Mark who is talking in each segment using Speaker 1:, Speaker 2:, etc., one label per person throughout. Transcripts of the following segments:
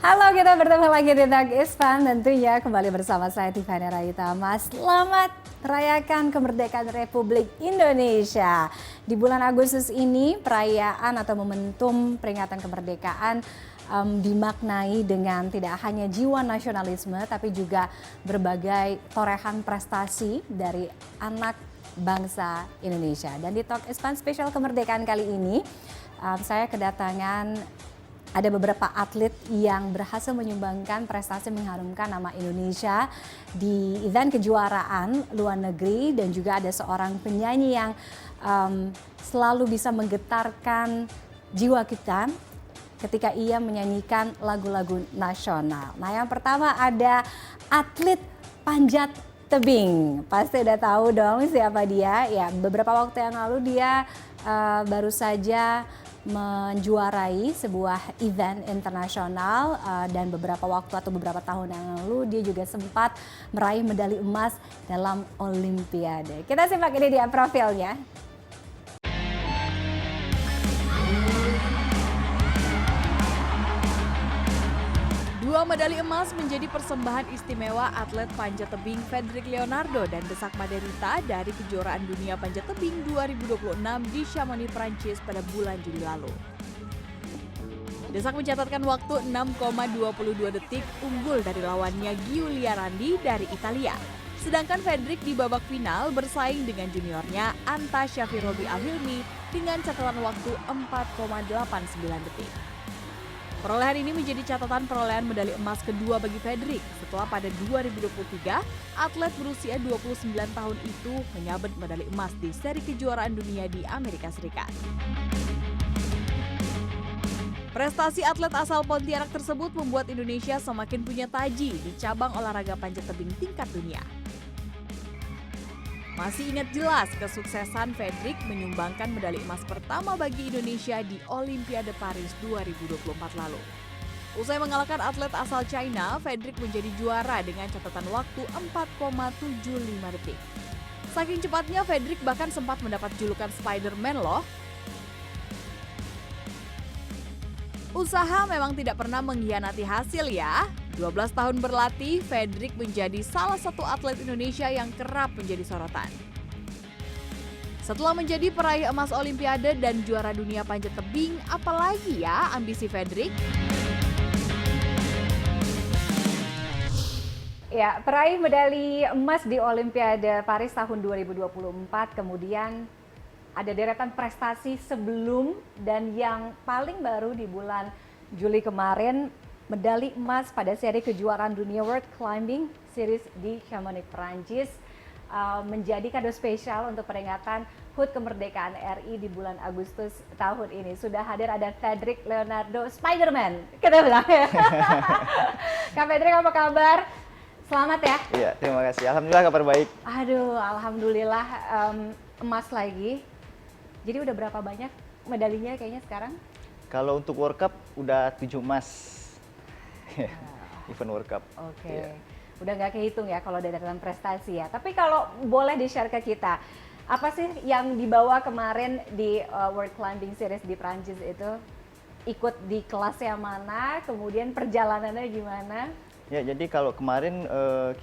Speaker 1: Halo, kita bertemu lagi di Tag Ispan, tentunya kembali bersama saya Tiffany Raitama. Selamat merayakan kemerdekaan Republik Indonesia. Di bulan Agustus ini, perayaan atau momentum peringatan kemerdekaan dimaknai dengan tidak hanya jiwa nasionalisme, tapi juga berbagai torehan prestasi dari anak bangsa Indonesia. Dan di Talk Ispan spesial kemerdekaan kali ini, saya kedatangan ada beberapa atlet yang berhasil menyumbangkan prestasi mengharumkan nama Indonesia di event kejuaraan luar negeri, dan juga ada seorang penyanyi yang selalu bisa menggetarkan jiwa kita ketika ia menyanyikan lagu-lagu nasional. Nah, yang pertama ada atlet panjat tebing. Pasti udah tahu dong siapa dia. Ya, beberapa waktu yang lalu dia baru saja menjuarai sebuah event internasional, dan beberapa waktu atau beberapa tahun yang lalu dia juga sempat meraih medali emas dalam Olimpiade. Kita simak ini dia profilnya.
Speaker 2: Dua medali emas menjadi persembahan istimewa atlet panjat tebing Fedrik Leonardo dan Desak Maderita dari kejuaraan dunia panjat tebing 2026 di Chamonix, Prancis pada bulan Juli lalu. Desak mencatatkan waktu 6,22 detik unggul dari lawannya Giulia Randi dari Italia. Sedangkan Fedrik di babak final bersaing dengan juniornya Anta Shafirobi Alhilmi dengan catatan waktu 4,89 detik. Perolehan ini menjadi catatan perolehan medali emas kedua bagi Fedrik setelah pada 2023 atlet berusia 29 tahun itu menyabet medali emas di seri kejuaraan dunia di Amerika Serikat. Prestasi atlet asal Pontianak tersebut membuat Indonesia semakin punya taji di cabang olahraga panjat tebing tingkat dunia. Masih ingat jelas kesuksesan Fedrik menyumbangkan medali emas pertama bagi Indonesia di Olimpiade Paris 2024 lalu. Usai mengalahkan atlet asal China, Fedrik menjadi juara dengan catatan waktu 4,75 detik. Saking cepatnya, Fedrik bahkan sempat mendapat julukan Spider-Man loh. Usaha memang tidak pernah mengkhianati hasil ya. 12 tahun berlatih, Fedrik menjadi salah satu atlet Indonesia yang kerap menjadi sorotan. Setelah menjadi peraih emas Olimpiade dan juara dunia panjat tebing, apalagi ya ambisi Fedrik?
Speaker 1: Ya, peraih medali emas di Olimpiade Paris tahun 2024, kemudian ada deretan prestasi sebelum dan yang paling baru di bulan Juli kemarin, medali emas pada seri kejuaraan dunia World Climbing Series di Chamonix, Prancis, menjadi kado spesial untuk peringatan HUT kemerdekaan RI di bulan Agustus tahun ini. Sudah hadir ada Fedrik Leonardo, Spider-Man, kita bilang ya. Kak Fedrik, apa kabar? Selamat ya.
Speaker 3: Iya, terima kasih. Alhamdulillah kabar baik.
Speaker 1: Aduh, alhamdulillah, emas lagi. Jadi udah berapa banyak medalinya kayaknya sekarang?
Speaker 3: Kalau untuk World Cup udah 7 emas. Event World Cup.
Speaker 1: Oke.
Speaker 3: Iya.
Speaker 1: Udah nggak kehitung ya kalau dalam prestasi ya. Tapi kalau boleh di-share ke kita, apa sih yang dibawa kemarin di World Climbing Series di Prancis itu? Ikut di kelas yang mana? Kemudian perjalanannya gimana?
Speaker 3: Ya, jadi kalau kemarin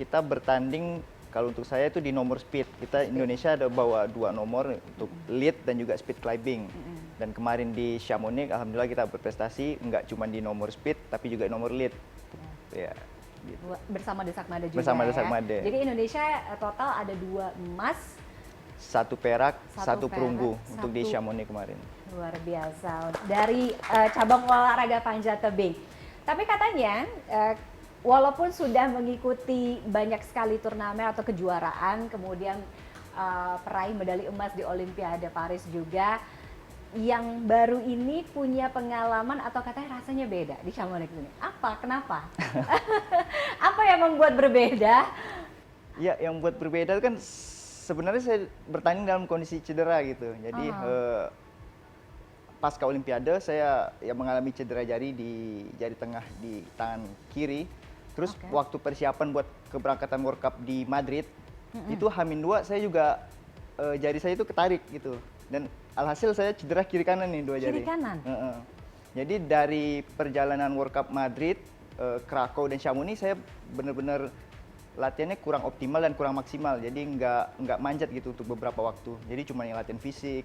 Speaker 3: kita bertanding, kalau untuk saya itu di nomor speed. Kita Indonesia ada bawa 2 nomor untuk lead dan juga speed climbing. Dan kemarin di Chamonix, alhamdulillah kita berprestasi, nggak cuma di nomor speed, tapi juga nomor lead. Ya, gitu.
Speaker 1: Bersama Desak Made juga.
Speaker 3: Bersama Desak
Speaker 1: ya.
Speaker 3: Made.
Speaker 1: Jadi Indonesia total ada 2 emas,
Speaker 3: 1 perak, 1
Speaker 1: perak,
Speaker 3: perunggu untuk di
Speaker 1: 1.
Speaker 3: Chamonix kemarin.
Speaker 1: Luar biasa. Dari cabang olahraga panjat tebing. Tapi katanya, walaupun sudah mengikuti banyak sekali turnamen atau kejuaraan, kemudian peraih medali emas di Olimpiade Paris juga, yang baru ini punya pengalaman atau katanya rasanya beda di Chamonix ini. Apa? Kenapa? Apa yang membuat berbeda?
Speaker 3: Ya, yang buat berbeda kan sebenarnya saya bertanding dalam kondisi cedera gitu. Jadi pasca Olimpiade saya ya mengalami cedera jari di jari tengah di tangan kiri. Terus waktu persiapan buat keberangkatan World Cup di Madrid, itu H-2 saya juga jari saya itu ketarik gitu. Dan alhasil saya cedera kiri kanan nih, 2 jari.
Speaker 1: Kiri kanan?
Speaker 3: Jadi dari perjalanan World Cup Madrid Krakow dan Chamonix saya benar-benar latihannya kurang optimal dan kurang maksimal, jadi nggak manjat gitu untuk beberapa waktu. Jadi cuma yang latihan fisik,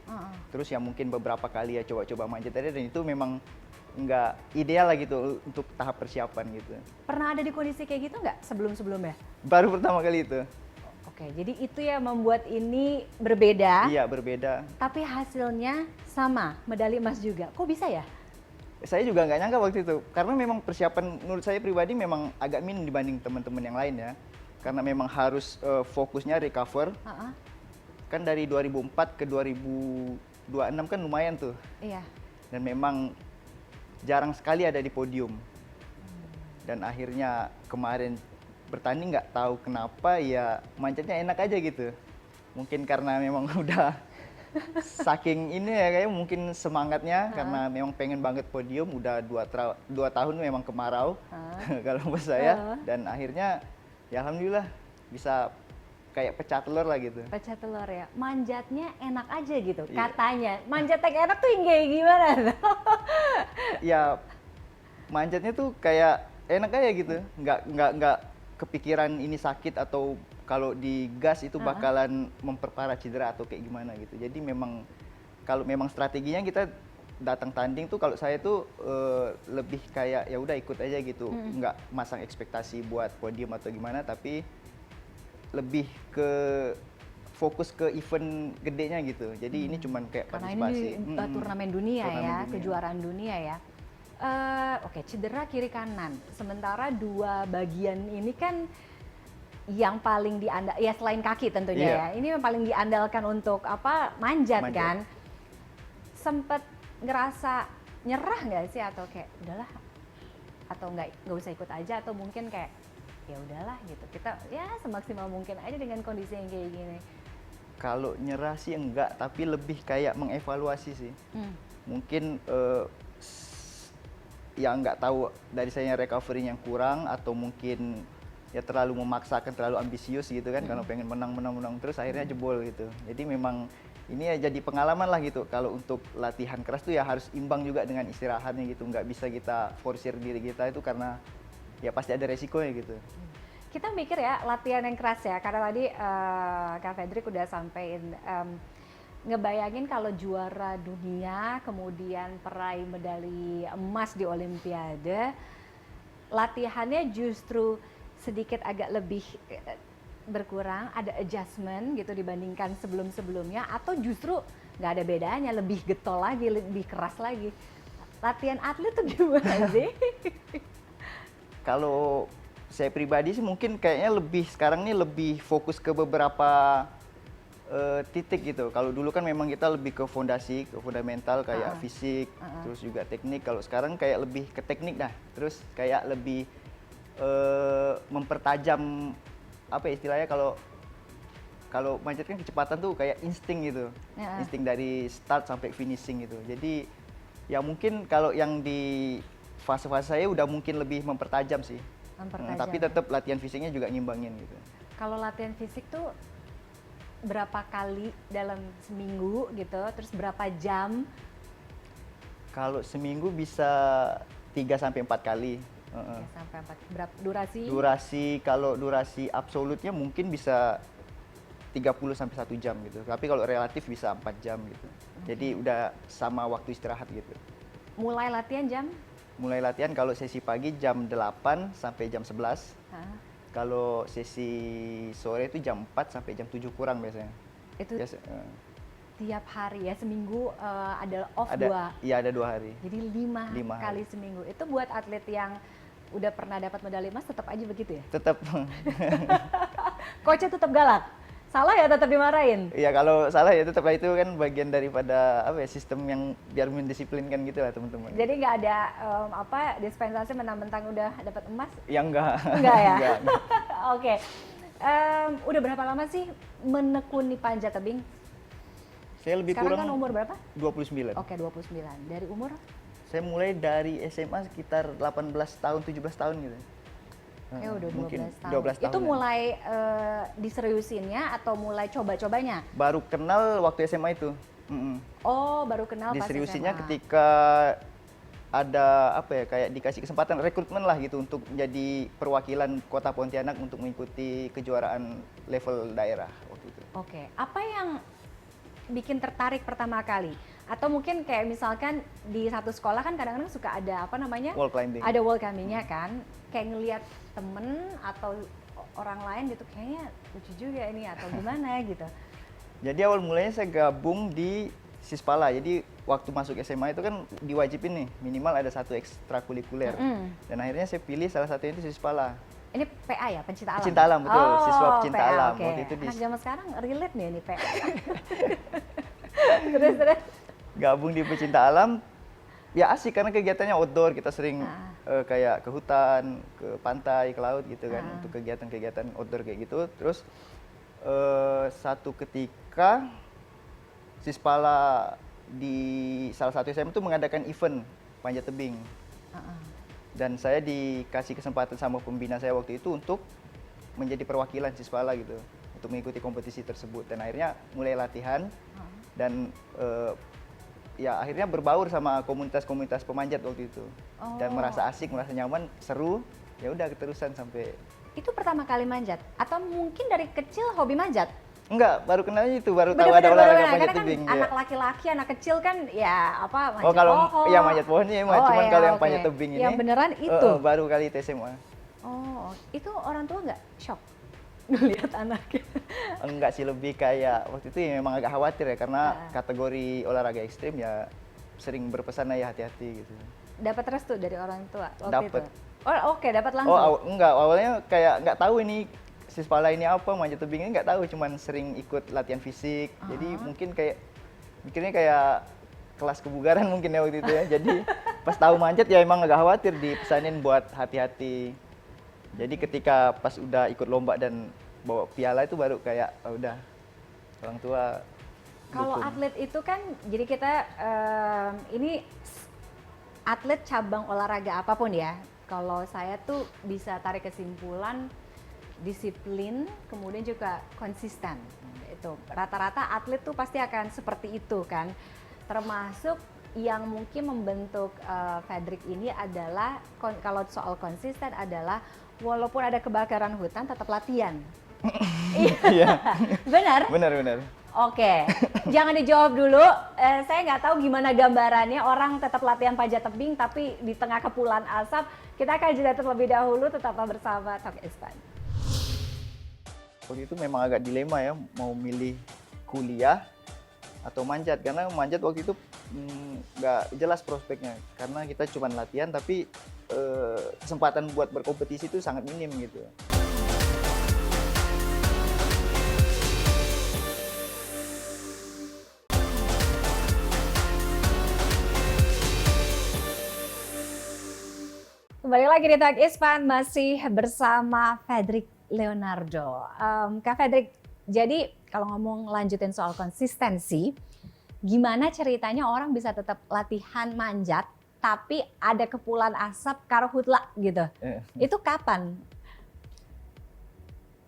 Speaker 3: terus yang mungkin beberapa kali ya coba-coba manjat aja, dan itu memang nggak ideal lah gitu untuk tahap persiapan gitu.
Speaker 1: Pernah ada di kondisi kayak gitu nggak sebelum-sebelumnya?
Speaker 3: Baru pertama kali itu.
Speaker 1: Oke, jadi itu yang membuat ini berbeda.
Speaker 3: Iya, berbeda.
Speaker 1: Tapi hasilnya sama, medali emas juga. Kok bisa ya?
Speaker 3: Saya juga nggak nyangka waktu itu, karena memang persiapan menurut saya pribadi memang agak minim dibanding teman-teman yang lain ya. Karena memang harus fokusnya recover. Kan dari 2004 ke 2026 kan lumayan tuh.
Speaker 1: Iya.
Speaker 3: Dan memang jarang sekali ada di podium. Dan akhirnya kemarin bertanding nggak tahu kenapa ya manjatnya enak aja gitu. Mungkin karena memang udah saking ini ya, kayak mungkin semangatnya karena memang pengen banget podium, udah 2 tahun memang kemarau kalau buat saya. Dan akhirnya ya alhamdulillah bisa kayak pecah telur lah gitu.
Speaker 1: Pecah telur ya. Manjatnya enak aja gitu
Speaker 3: Iya.
Speaker 1: katanya. Manjat yang enak tuh yang kayak gimana?
Speaker 3: Ya manjatnya tuh kayak enak aja gitu. Nggak kepikiran ini sakit atau kalau digas itu bakalan memperparah cedera atau kayak gimana gitu. Jadi memang kalau memang strateginya kita datang tanding tuh, kalau saya tuh lebih kayak ya udah ikut aja gitu, nggak masang ekspektasi buat podium atau gimana, tapi lebih ke fokus ke event gedenya gitu. Jadi ini cuman kayak
Speaker 1: Karena
Speaker 3: partisipasi.
Speaker 1: ini di turnamen dunia
Speaker 3: Turnamen
Speaker 1: ya,
Speaker 3: dunia.
Speaker 1: kejuaraan dunia ya. Oke, cedera kiri kanan. Sementara dua bagian ini kan yang paling diandal, ya selain kaki tentunya
Speaker 3: Iya.
Speaker 1: ya. Ini yang paling diandalkan untuk apa? Manjat. Kan. Sempet ngerasa nyerah nggak sih, atau kayak udahlah, atau nggak usah ikut aja, atau mungkin kayak ya udahlah gitu, kita ya semaksimal mungkin aja dengan kondisi yang kayak gini.
Speaker 3: Kalau nyerah sih enggak, tapi lebih kayak mengevaluasi sih. Mungkin ya nggak tahu dari saya recovery yang kurang, atau mungkin ya terlalu memaksakan, terlalu ambisius gitu kan, kalau pengen menang terus akhirnya jebol gitu. Jadi memang ini ya jadi pengalaman lah gitu, kalau untuk latihan keras tuh ya harus imbang juga dengan istirahatnya gitu, nggak bisa kita forsir diri kita itu, karena ya pasti ada resikonya gitu.
Speaker 1: Kita mikir ya latihan yang keras ya, karena tadi Kak Fredrik udah sampein, ngebayangin kalau juara dunia kemudian peraih medali emas di Olimpiade, latihannya justru sedikit agak lebih berkurang, ada adjustment gitu dibandingkan sebelum-sebelumnya, atau justru nggak ada bedanya, lebih getol lagi, lebih keras lagi. Latihan atlet tuh gimana sih?
Speaker 3: Kalau saya pribadi sih mungkin kayaknya lebih sekarang nih lebih fokus ke beberapa titik gitu. Kalau dulu kan memang kita lebih ke fondasi, ke fundamental kayak fisik, terus juga teknik. Kalau sekarang kayak lebih ke teknik dah. Terus kayak lebih mempertajam apa ya istilahnya, kalau manjat kan kecepatan tuh kayak insting gitu. Insting dari start sampai finishing gitu. Jadi ya mungkin kalau yang di fase-fase saya udah mungkin lebih mempertajam sih. Tapi tetap latihan fisiknya juga ngimbangin gitu.
Speaker 1: Kalau latihan fisik tuh berapa kali dalam seminggu gitu, terus berapa jam?
Speaker 3: Kalau seminggu bisa 3-4 kali.
Speaker 1: 3-4. Berapa durasi?
Speaker 3: Kalau durasi absolutnya mungkin bisa 30 sampai 1 jam gitu. Tapi kalau relatif bisa 4 jam gitu. Jadi udah sama waktu istirahat gitu.
Speaker 1: Mulai latihan jam?
Speaker 3: Mulai latihan kalau sesi pagi jam 8 sampai jam 11. Kalau sesi sore itu jam 4 sampai jam 7 kurang biasanya.
Speaker 1: Itu
Speaker 3: Biasa,
Speaker 1: tiap hari ya, seminggu ada off
Speaker 3: ada,
Speaker 1: 2?
Speaker 3: Iya, ada 2 hari.
Speaker 1: Jadi 5 kali
Speaker 3: hari.
Speaker 1: seminggu. Itu buat atlet yang udah pernah dapat medali emas tetap aja begitu ya?
Speaker 3: Tetap.
Speaker 1: Coachnya tetap galak? Salah ya tetap dimarahin?
Speaker 3: Iya, kalau salah ya tetap lah, itu kan bagian daripada apa ya, sistem yang biar mendisiplinkan gitu lah teman-teman.
Speaker 1: Jadi nggak ada dispensasi mentang-mentang udah dapat emas?
Speaker 3: Ya enggak.
Speaker 1: Enggak ya?
Speaker 3: Enggak.
Speaker 1: Oke. Udah berapa lama sih menekuni panjat tebing?
Speaker 3: Saya lebih
Speaker 1: Sekarang
Speaker 3: kurang
Speaker 1: kan umur berapa?
Speaker 3: 29.
Speaker 1: Oke, 29. Dari umur?
Speaker 3: Saya mulai dari SMA sekitar 18 tahun, 17 tahun gitu.
Speaker 1: Ya udah 12
Speaker 3: Mungkin
Speaker 1: tahun.
Speaker 3: 12 tahun.
Speaker 1: Itu
Speaker 3: ya.
Speaker 1: mulai diseriusinnya atau mulai coba-cobanya?
Speaker 3: Baru kenal waktu SMA itu.
Speaker 1: Oh, baru kenal pas
Speaker 3: Diseriusinnya
Speaker 1: SMA.
Speaker 3: ketika ada apa ya, kayak dikasih kesempatan rekrutmen lah gitu untuk menjadi perwakilan Kota Pontianak untuk mengikuti kejuaraan level daerah waktu itu.
Speaker 1: Oke, apa yang bikin tertarik pertama kali? Atau mungkin kayak misalkan di satu sekolah kan kadang-kadang suka ada apa namanya?
Speaker 3: Wall climbing.
Speaker 1: Ada wall climbing-nya kan, kayak ngelihat temen atau orang lain gitu, kayaknya lucu juga ini atau gimana gitu.
Speaker 3: Jadi awal mulanya saya gabung di Sispala. Jadi waktu masuk SMA itu kan diwajibin nih minimal ada satu ekstrakurikuler. Dan akhirnya saya pilih salah satunya itu Sispala.
Speaker 1: Ini PA ya, pencinta alam?
Speaker 3: Pecinta alam, betul. Siswa pecinta
Speaker 1: PA,
Speaker 3: alam.
Speaker 1: oke.
Speaker 3: Waktu itu di
Speaker 1: Anak zaman sekarang relate nih ini PA. Terus.
Speaker 3: gabung di pecinta alam. Ya asik karena kegiatannya outdoor, kita sering kayak ke hutan, ke pantai, ke laut gitu kan, untuk kegiatan-kegiatan outdoor kayak gitu. Terus satu ketika Sispala di salah satu SMA itu mengadakan event panjat tebing. Dan saya dikasih kesempatan sama pembina saya waktu itu untuk menjadi perwakilan Sispala gitu, untuk mengikuti kompetisi tersebut. Dan akhirnya mulai latihan dan ya akhirnya berbaur sama komunitas-komunitas pemanjat waktu itu. Dan merasa asik, merasa nyaman, seru. Ya udah keterusan sampai.
Speaker 1: Itu pertama kali manjat? Atau mungkin dari kecil hobi manjat?
Speaker 3: Enggak, baru kenalnya itu, baru tahu
Speaker 1: Bener-bener
Speaker 3: ada olahraga
Speaker 1: karena
Speaker 3: panjat
Speaker 1: kan
Speaker 3: tebing.
Speaker 1: anak laki-laki, anak kecil kan ya apa manjat
Speaker 3: Oh kalau
Speaker 1: pohon.
Speaker 3: ya manjat pohonnya emang, cuman
Speaker 1: ya,
Speaker 3: kalau yang
Speaker 1: oke.
Speaker 3: panjat tebing ini
Speaker 1: Yang beneran itu?
Speaker 3: baru kali itu SMA.
Speaker 1: Oh, itu orang tua nggak shock ngelihat anaknya?
Speaker 3: Enggak sih, lebih kayak waktu itu ya memang agak khawatir ya karena kategori olahraga ekstrim ya sering berpesan ya hati-hati gitu.
Speaker 1: Dapat restu dari orang tua waktu
Speaker 3: Dapet.
Speaker 1: itu? Oh oke, dapat langsung?
Speaker 3: Enggak, awalnya kayak nggak tahu ini Sispala ini apa, manjat tebing ini nggak tahu, cuman sering ikut latihan fisik. Jadi mungkin kayak mikirnya kayak kelas kebugaran mungkin ya waktu itu ya. Jadi pas tahu manjat ya emang agak khawatir, dipesanin buat hati-hati. Jadi ketika pas udah ikut lomba dan bawa piala itu baru kayak oh, udah orang tua.
Speaker 1: Kalau
Speaker 3: dukung.
Speaker 1: atlet itu kan, jadi kita ini atlet cabang olahraga apapun ya. Kalau saya tuh bisa tarik kesimpulan disiplin, kemudian juga konsisten. Itu rata-rata atlet tuh pasti akan seperti itu kan. Termasuk yang mungkin membentuk Fedrik ini adalah kalau soal konsisten adalah walaupun ada kebakaran hutan tetap latihan.
Speaker 3: Iya.
Speaker 1: Benar?
Speaker 3: Benar.
Speaker 1: Oke, jangan dijawab dulu. Saya nggak tahu gimana gambarannya orang tetap latihan panjat tebing tapi di tengah kepulan asap. Kita akan jeda terlebih dahulu, tetaplah bersama Talk Expand.
Speaker 3: Waktu itu memang agak dilema ya, mau milih kuliah atau manjat, karena manjat waktu itu nggak jelas prospeknya, karena kita cuma latihan tapi kesempatan buat berkompetisi itu sangat minim gitu.
Speaker 1: Kembali lagi di Talk Expand, masih bersama Fedrik Leonardo. Kak Fedrik, jadi kalau ngomong lanjutin soal konsistensi, gimana ceritanya orang bisa tetap latihan manjat tapi ada kepulan asap karhutla gitu? Itu kapan?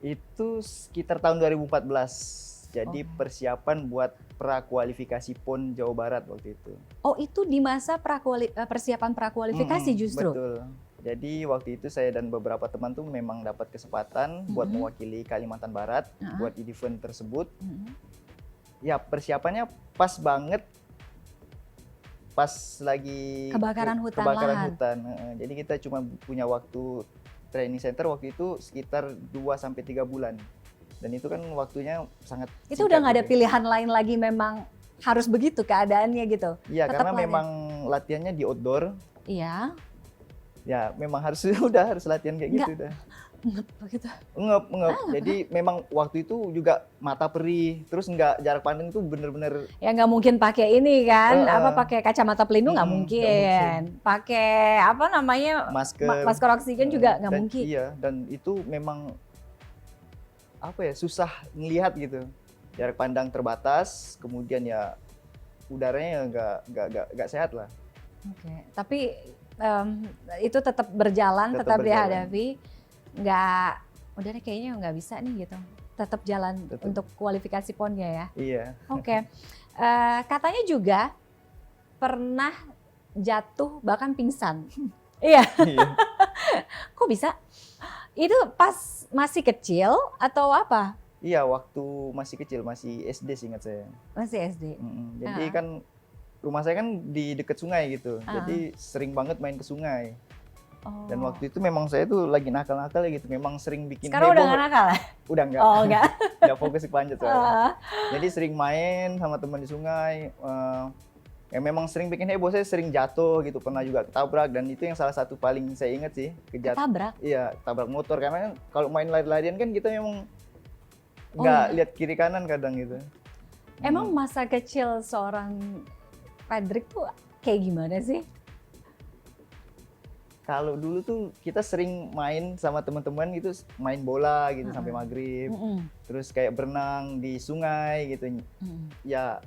Speaker 3: Itu sekitar tahun 2014. Jadi persiapan buat prakualifikasi PON Jawa Barat waktu itu.
Speaker 1: Oh, itu di masa persiapan prakualifikasi justru?
Speaker 3: Betul. Jadi waktu itu saya dan beberapa teman tuh memang dapat kesempatan buat mewakili Kalimantan Barat buat event tersebut. Ya persiapannya pas banget, pas lagi
Speaker 1: kebakaran hutan.
Speaker 3: Jadi kita cuma punya waktu training center waktu itu sekitar 2-3 bulan. Dan itu kan waktunya sangat
Speaker 1: itu udah nggak ada pilihan lain lagi, memang harus begitu keadaannya gitu?
Speaker 3: Iya,
Speaker 1: Tetap
Speaker 3: karena
Speaker 1: latihan.
Speaker 3: memang latihannya di outdoor.
Speaker 1: Iya.
Speaker 3: Ya memang harus udah harus latihan kayak gitu udah.
Speaker 1: Ngep begitu.
Speaker 3: Ngep. Jadi memang waktu itu juga mata perih, terus nggak, jarak pandang itu bener-bener.
Speaker 1: Ya nggak mungkin pakai ini kan, pakai kacamata pelindung nggak mungkin. Pakai apa namanya, masker oksigen juga nggak mungkin.
Speaker 3: Iya, dan itu memang apa ya, susah ngelihat gitu. Jarak pandang terbatas, kemudian ya udaranya nggak sehat lah.
Speaker 1: Oke, tapi itu tetap berjalan, tetap dihadapi. Nggak, udah deh kayaknya nggak bisa nih gitu. Tetap jalan untuk kualifikasi PON-nya ya.
Speaker 3: Iya.
Speaker 1: Oke. Katanya juga pernah jatuh bahkan pingsan. Iya.
Speaker 3: Iya.
Speaker 1: Kok bisa? Itu pas masih kecil atau apa?
Speaker 3: Iya, waktu masih kecil, masih SD sih ingat saya.
Speaker 1: Masih SD.
Speaker 3: Jadi
Speaker 1: Ah.
Speaker 3: kan rumah saya kan di dekat sungai gitu,
Speaker 1: Ah.
Speaker 3: jadi sering banget main ke sungai.
Speaker 1: Oh.
Speaker 3: Dan waktu itu memang saya tuh lagi nakal-nakal gitu, memang sering bikin
Speaker 1: Sekarang udah
Speaker 3: heboh.
Speaker 1: nggak nakal ya?
Speaker 3: Udah enggak,
Speaker 1: Oh enggak.
Speaker 3: udah fokus ke panjat soalnya.
Speaker 1: Ah.
Speaker 3: Jadi sering main sama teman di sungai, ya memang sering bikin heboh, saya sering jatuh gitu, pernah juga ketabrak, dan itu yang salah satu paling saya ingat sih,
Speaker 1: Ketabrak.
Speaker 3: Iya, tabrak motor, karena kan kalau main lari-larian kan kita memang nggak
Speaker 1: iya.
Speaker 3: lihat kiri kanan kadang gitu.
Speaker 1: Emang masa kecil seorang Fredrik tuh kayak gimana sih?
Speaker 3: Kalau dulu tuh kita sering main sama teman-teman gitu, main bola gitu sampai maghrib,
Speaker 1: Mm-mm.
Speaker 3: terus kayak berenang di sungai gitu.
Speaker 1: Mm-mm.
Speaker 3: Ya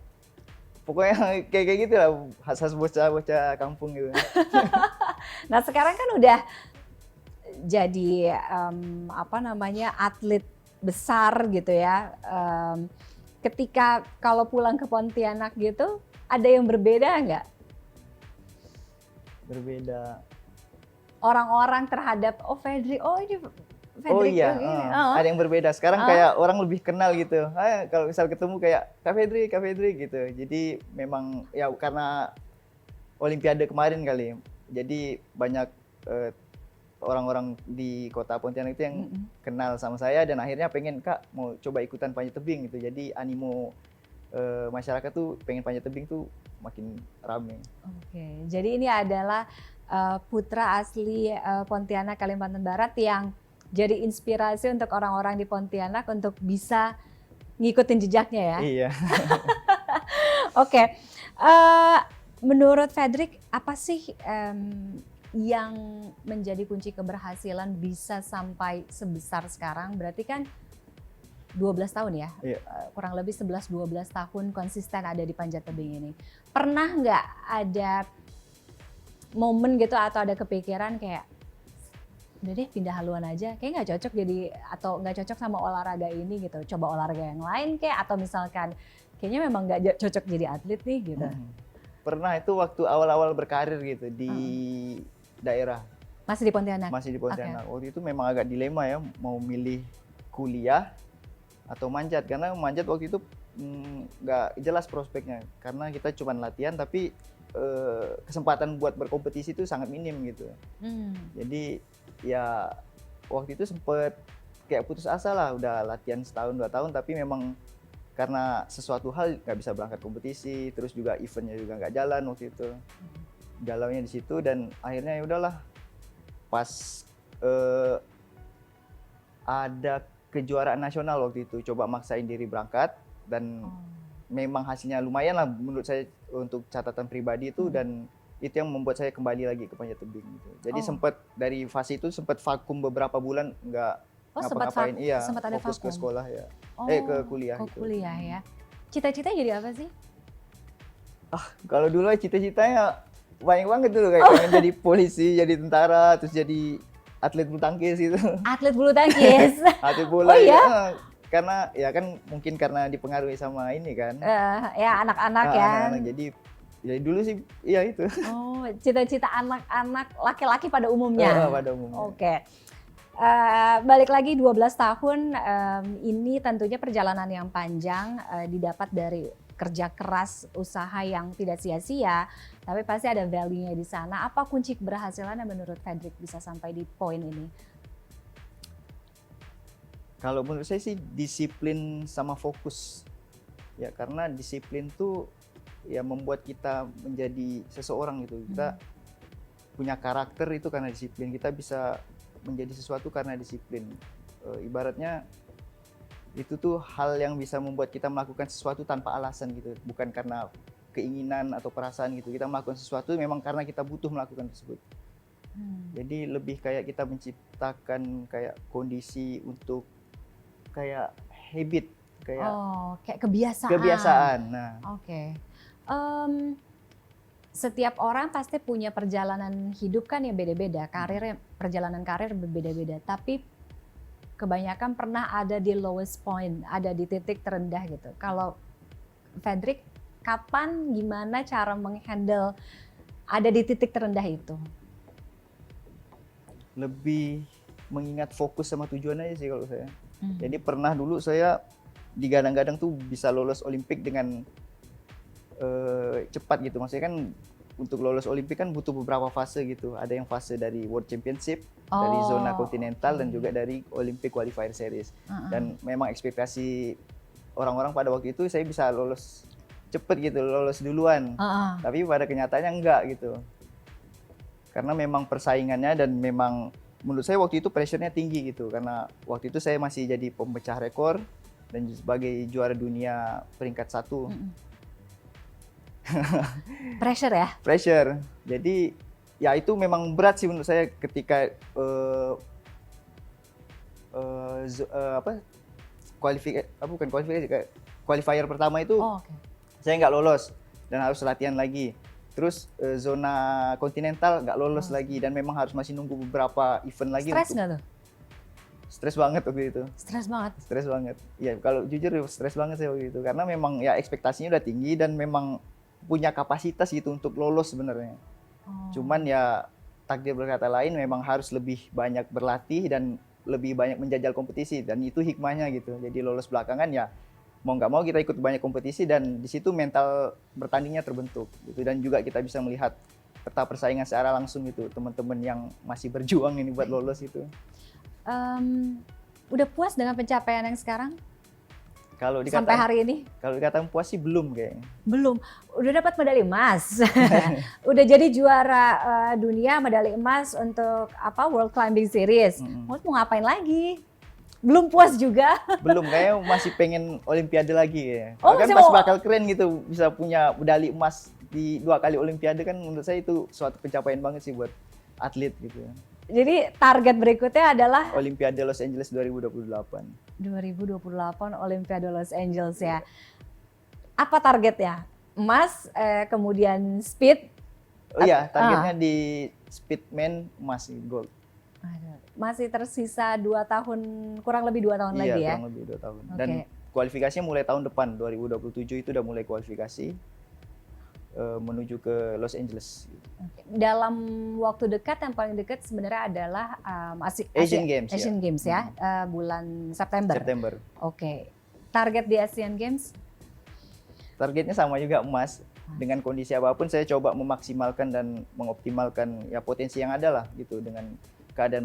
Speaker 3: pokoknya kayak gitu lah, khas-khas bocah-bocah kampung gitu.
Speaker 1: Nah sekarang kan udah jadi apa namanya atlet besar gitu ya. Ketika kalau pulang ke Pontianak gitu, ada yang berbeda nggak?
Speaker 3: Berbeda.
Speaker 1: Orang-orang terhadap Fredrik, ini
Speaker 3: Oh
Speaker 1: Fredrik
Speaker 3: iya,
Speaker 1: tuh gini. Oh.
Speaker 3: ada yang berbeda. Sekarang kayak orang lebih kenal gitu. Kalau misal ketemu kayak Kak Fedri gitu. Jadi memang ya karena Olimpiade kemarin kali. Jadi banyak orang-orang di kota Pontianak itu yang kenal sama saya dan akhirnya pengen, Kak mau coba ikutan panjat tebing gitu. Jadi animo masyarakat tuh pengen panjat tebing tuh makin rame.
Speaker 1: Oke, jadi ini adalah putra asli Pontianak, Kalimantan Barat yang jadi inspirasi untuk orang-orang di Pontianak untuk bisa ngikutin jejaknya ya.
Speaker 3: Iya.
Speaker 1: Oke, menurut Fredrik apa sih yang menjadi kunci keberhasilan bisa sampai sebesar sekarang? Berarti kan 12 tahun ya,
Speaker 3: Iya.
Speaker 1: kurang lebih 11-12 tahun konsisten ada di panjat tebing ini. Pernah nggak ada momen gitu atau ada kepikiran kayak udah deh pindah haluan aja, kayak nggak cocok jadi atau nggak cocok sama olahraga ini gitu, coba olahraga yang lain kayak, atau misalkan kayaknya memang nggak cocok jadi atlet nih gitu.
Speaker 3: Pernah itu waktu awal-awal berkarir gitu di daerah,
Speaker 1: Masih di Pontianak?
Speaker 3: masih di Pontianak. Waktu itu memang agak dilema ya, mau milih kuliah atau manjat, karena manjat waktu itu nggak jelas prospeknya, karena kita cuma latihan tapi kesempatan buat berkompetisi itu sangat minim gitu. Jadi ya waktu itu sempet kayak putus asa lah, udah latihan setahun 2 tahun tapi memang karena sesuatu hal nggak bisa berangkat kompetisi, terus juga eventnya juga nggak jalan waktu itu, galaunya di situ. Dan akhirnya ya udahlah, pas ada kejuaraan nasional waktu itu, coba maksain diri berangkat dan memang hasilnya lumayan lah menurut saya untuk catatan pribadi itu, dan itu yang membuat saya kembali lagi ke panjat tebing gitu. Jadi sempat dari fase itu sempat vakum beberapa bulan, nggak ngapa-ngapain. Iya,
Speaker 1: sempat ada
Speaker 3: fokus ke
Speaker 1: vakum.
Speaker 3: sekolah ya. Ke kuliah
Speaker 1: Ke
Speaker 3: gitu.
Speaker 1: kuliah ya. Cita-cita jadi apa sih?
Speaker 3: Kalau dulu cita-citanya banyak banget dulu, kayak pengen jadi polisi, jadi tentara, terus jadi atlet bulu tangkis gitu.
Speaker 1: Atlet bulu tangkis.
Speaker 3: Atlet bola.
Speaker 1: Oh iya?
Speaker 3: Ya. Karena ya kan mungkin karena dipengaruhi sama ini kan.
Speaker 1: Ya anak-anak ya.
Speaker 3: Anak-anak, jadi dulu sih iya itu.
Speaker 1: Oh, cita-cita anak-anak laki-laki pada umumnya.
Speaker 3: Pada umumnya.
Speaker 1: Oke. Balik lagi 12 tahun, ini tentunya perjalanan yang panjang, didapat dari kerja keras, usaha yang tidak sia-sia, tapi pasti ada value-nya di sana. Apa kunci keberhasilannya menurut Fredrik bisa sampai di poin ini?
Speaker 3: Kalau menurut saya sih disiplin sama fokus. Ya karena disiplin tuh ya membuat kita menjadi seseorang gitu. Kita punya karakter itu karena disiplin. Kita bisa menjadi sesuatu karena disiplin. Ibaratnya itu tuh hal yang bisa membuat kita melakukan sesuatu tanpa alasan gitu. Bukan karena keinginan atau perasaan gitu. Kita melakukan sesuatu memang karena kita butuh melakukan tersebut. Jadi lebih kayak kita menciptakan kayak kondisi untuk kayak habit, kayak
Speaker 1: kayak kebiasaan.
Speaker 3: Kebiasaan. Nah,
Speaker 1: Oke. Setiap orang pasti punya perjalanan hidup kan yang beda-beda, perjalanan karir berbeda-beda. Tapi kebanyakan pernah ada di lowest point, ada di titik terendah gitu. Kalau Fredrik, kapan, gimana cara menghandle ada di titik terendah itu?
Speaker 3: Lebih mengingat fokus sama tujuan aja sih kalau saya. Jadi pernah dulu saya digadang-gadang tuh bisa lolos Olimpik dengan cepat gitu. Maksudnya kan untuk lolos Olimpik kan butuh beberapa fase gitu. Ada yang fase dari World Championship, dari zona kontinental dan juga dari Olympic Qualifier Series. Dan memang ekspektasi orang-orang pada waktu itu saya bisa lolos cepet gitu, lolos duluan. Tapi pada kenyataannya enggak gitu. Karena memang persaingannya dan memang menurut saya waktu itu pressure-nya tinggi gitu. Karena waktu itu saya masih jadi pemecah rekor dan sebagai juara dunia peringkat 1.
Speaker 1: Pressure ya?
Speaker 3: Pressure. Jadi ya itu memang berat sih menurut saya ketika qualifier pertama itu saya nggak lolos dan harus latihan lagi. Terus zona kontinental nggak lolos lagi dan memang harus masih nunggu beberapa event lagi.
Speaker 1: Stres nggak tuh?
Speaker 3: Stres banget waktu itu.
Speaker 1: Stres banget?
Speaker 3: Stres banget. Ya kalau jujur stres banget sih waktu itu karena memang ya ekspektasinya udah tinggi dan memang punya kapasitas gitu untuk lolos sebenarnya. Cuman ya takdir berkata lain memang harus lebih banyak berlatih dan lebih banyak menjajal kompetisi dan itu hikmahnya gitu. Jadi lolos belakangan ya mau nggak mau kita ikut banyak kompetisi dan di situ mental bertandingnya terbentuk gitu dan juga kita bisa melihat peta persaingan secara langsung gitu teman-teman yang masih berjuang ini buat lolos itu.
Speaker 1: Udah puas dengan pencapaian yang sekarang?
Speaker 3: Kalau
Speaker 1: sampai hari ini?
Speaker 3: Kalau dikatakan puas sih belum kayaknya.
Speaker 1: Belum. Udah dapat medali emas. Udah jadi juara dunia medali emas untuk World Climbing Series. Mau ngapain lagi? Belum puas juga?
Speaker 3: Belum, kayaknya masih pengen Olimpiade lagi ya.
Speaker 1: Oh,
Speaker 3: kan masih bakal keren gitu bisa punya medali emas di 2 kali Olimpiade kan menurut saya itu suatu pencapaian banget sih buat atlet gitu.
Speaker 1: Jadi target berikutnya adalah
Speaker 3: Olimpiade Los Angeles 2028.
Speaker 1: 2028 Olimpiade Los Angeles ya. Apa targetnya? Emas, kemudian speed?
Speaker 3: Oh iya, targetnya di speedman emas gold.
Speaker 1: Masih tersisa 2 tahun, kurang lebih 2 tahun lagi ya?
Speaker 3: Iya, kurang lebih 2 tahun. Dan kualifikasinya mulai tahun depan, 2027 itu udah mulai kualifikasi menuju ke Los Angeles.
Speaker 1: Dalam waktu dekat, yang paling dekat sebenarnya adalah
Speaker 3: Asian
Speaker 1: Games ya, bulan September. Oke. Target di Asian Games?
Speaker 3: Targetnya sama juga emas. Dengan kondisi apapun saya coba memaksimalkan dan mengoptimalkan ya potensi yang ada lah gitu dengan keadaan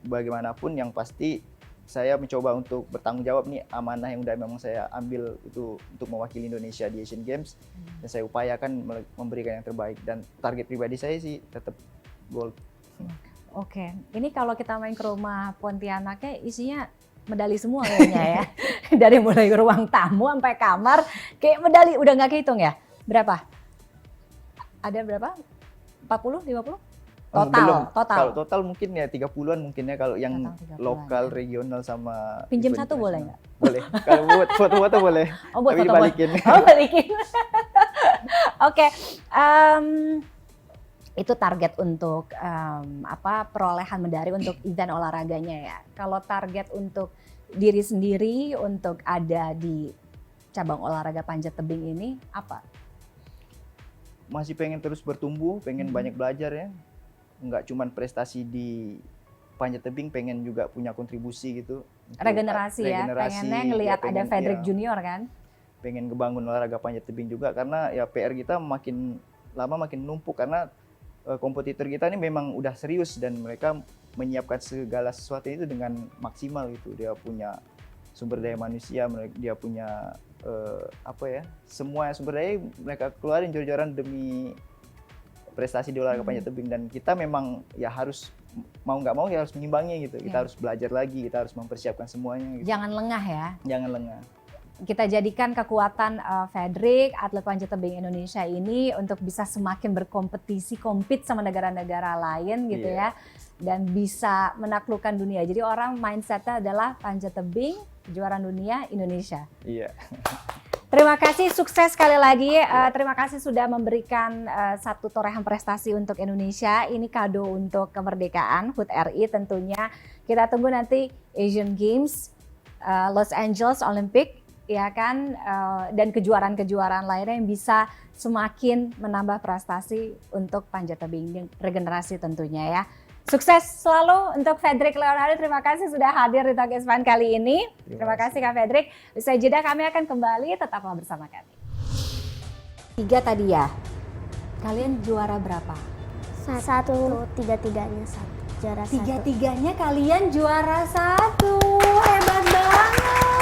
Speaker 3: bagaimanapun yang pasti saya mencoba untuk bertanggung jawab nih amanah yang udah memang saya ambil itu untuk mewakili Indonesia di Asian Games dan saya upayakan memberikan yang terbaik dan target pribadi saya sih tetap gold.
Speaker 1: Oke, ini kalau kita main ke rumah Pontianaknya isinya medali semua kayaknya ya. Dari mulai ruang tamu sampai kamar kayak medali udah nggak kehitung ya? Berapa? Ada berapa? 40, 50? Total.
Speaker 3: Kalau total mungkin ya 30-an mungkin ya kalau yang lokal, regional sama
Speaker 1: pinjam satu boleh nggak?
Speaker 3: Boleh. Kalau buat foto-foto boleh.
Speaker 1: Oh, buat
Speaker 3: tapi
Speaker 1: foto
Speaker 3: dibalikin.
Speaker 1: Oh, balikin. Oke. Itu target untuk perolehan medali untuk event olahraganya ya. Kalau target untuk diri sendiri untuk ada di cabang olahraga panjat tebing ini apa?
Speaker 3: Masih pengen terus bertumbuh, pengen banyak belajar ya. Nggak cuma prestasi di panjat tebing, pengen juga punya kontribusi gitu.
Speaker 1: Regenerasi ya, pengennya ngelihat ada Fredrik Junior kan?
Speaker 3: Pengen ngebangun olahraga panjat tebing juga karena ya PR kita makin lama makin numpuk karena kompetitor kita ini memang udah serius dan mereka menyiapkan segala sesuatu itu dengan maksimal gitu. Dia punya sumber daya manusia, dia punya semua sumber daya mereka keluarin jor-joran demi prestasi di olahraga panjat tebing dan kita memang ya harus mau nggak mau ya harus mengimbangi gitu. Kita harus belajar lagi, kita harus mempersiapkan semuanya. Gitu.
Speaker 1: Jangan lengah ya.
Speaker 3: Jangan lengah.
Speaker 1: Kita jadikan kekuatan Fredrik, atlet panjat tebing Indonesia ini untuk bisa semakin berkompetisi, compete sama negara-negara lain gitu ya. Dan bisa menaklukkan dunia. Jadi orang mindsetnya adalah panjat tebing, kejuaraan dunia Indonesia.
Speaker 3: Iya.
Speaker 1: Terima kasih, sukses sekali lagi. Terima kasih sudah memberikan satu torehan prestasi untuk Indonesia. Ini kado untuk kemerdekaan HUT RI tentunya. Kita tunggu nanti Asian Games, Los Angeles Olympic ya kan, dan kejuaraan-kejuaraan lainnya yang bisa semakin menambah prestasi untuk panjat tebing regenerasi tentunya ya. Sukses selalu untuk Fedrik Leonardo. Terima kasih sudah hadir di Talk Is Fun kali ini. Terima kasih Kak Fedrik. Usai jeda kami akan kembali, tetaplah bersama kami. 3 tadi ya. Kalian juara berapa?
Speaker 4: Satu, tiga-tiganya satu. Juara satu.
Speaker 1: Tiga-tiganya kalian juara 1. Hebat banget.